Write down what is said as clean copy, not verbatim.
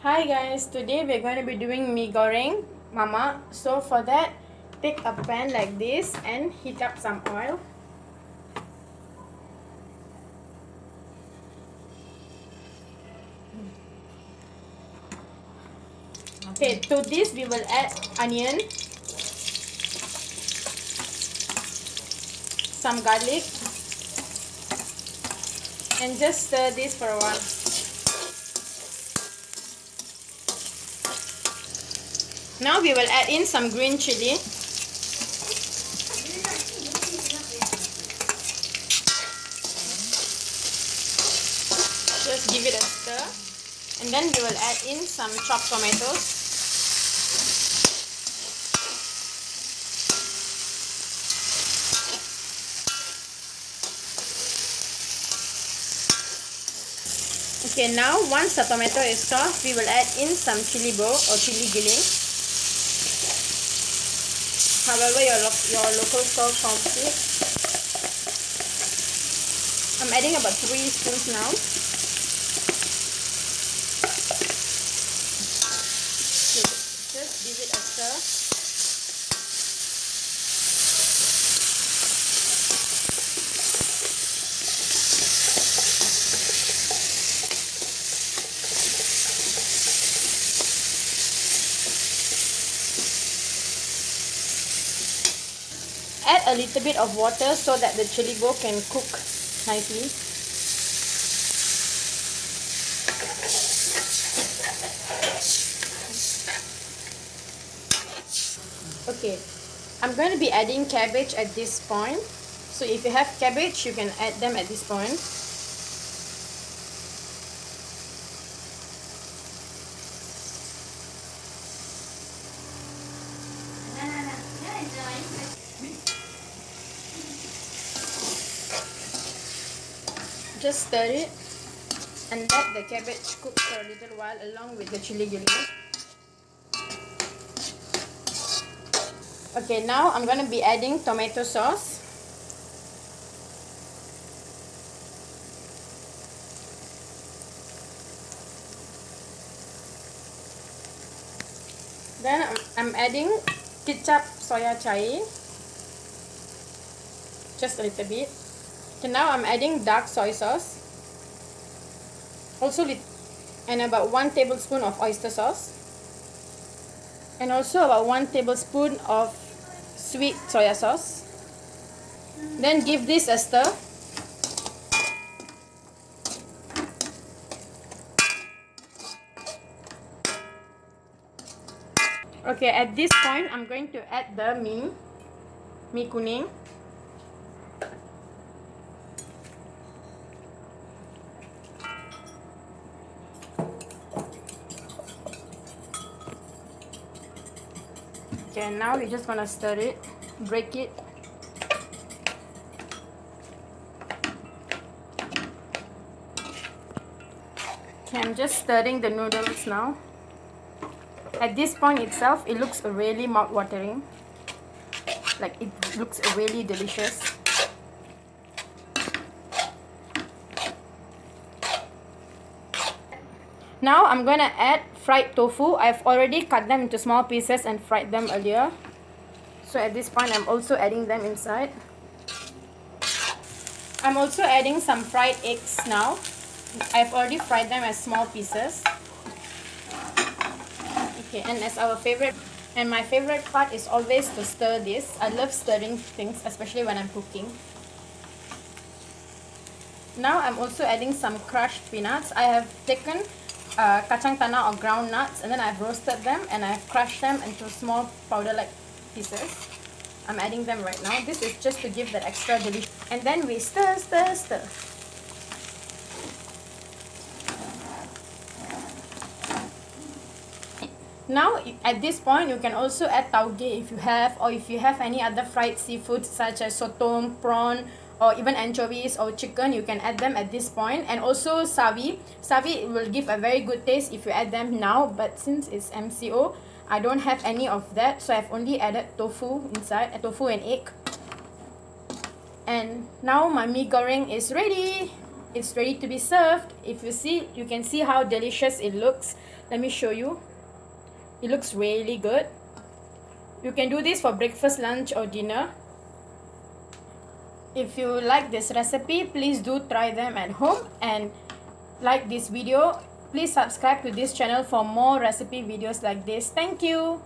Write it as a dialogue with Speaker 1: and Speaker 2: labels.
Speaker 1: Hi guys, today we're going to be doing Mee Goreng Mamak. So for that, take a pan like this and heat up some oil. Okay, to this we will add onion, some garlic, and just stir this for a while. Now we will add in some green chilli. Just give it a stir, and then we will add in some chopped tomatoes. Okay, now once the tomato is soft, we will add in some chili bo or chili giling. However your local store calls it. I'm adding about 3 spoons now. Just give it a stir. Add a little bit of water so that the chili bo can cook nicely. Okay, I'm going to be adding cabbage at this point. So if you have cabbage, you can add them at this point. Just stir it and let the cabbage cook for a little while along with the chili giling. Okay, now I'm going to be adding tomato sauce. Then I'm adding ketchup soya chai, just a little bit. Okay, now I'm adding dark soy sauce, also and about 1 tablespoon of oyster sauce, and also about 1 tablespoon of sweet soya sauce. Then give this a stir. Okay, at this point I'm going to add the mee kuning. Okay, now we're just gonna stir it, break it. Okay, I'm just stirring the noodles now. At this point itself, it looks really mouth-watering. Like, it looks really delicious. Now I'm gonna add fried tofu. I've already cut them into small pieces and fried them earlier. So at this point, I'm also adding them inside. I'm also adding some fried eggs now. I've already fried them as small pieces. Okay, and as our favorite, and my favorite part is always to stir this. I love stirring things, especially when I'm cooking. Now I'm also adding some crushed peanuts. I have taken kacang tanah or ground nuts, and then I've roasted them and I've crushed them into small powder-like pieces. I'm adding them right now. This is just to give that extra delicious. And then we stir. Now at this point you can also add tauge if you have, or if you have any other fried seafood such as sotong, prawn, or even anchovies or chicken, you can add them at this point. And also sawi will give a very good taste if you add them now, but since it's MCO, I don't have any of that, so I've only added tofu inside, tofu and egg. And now my mee goreng is ready. it's ready to be served. If you see, you can see how delicious it looks. Let me show you. It looks really good. You can do this for breakfast, lunch or dinner. If you like this recipe, please do try them at home and like this video. Please subscribe to this channel for more recipe videos like this. Thank you.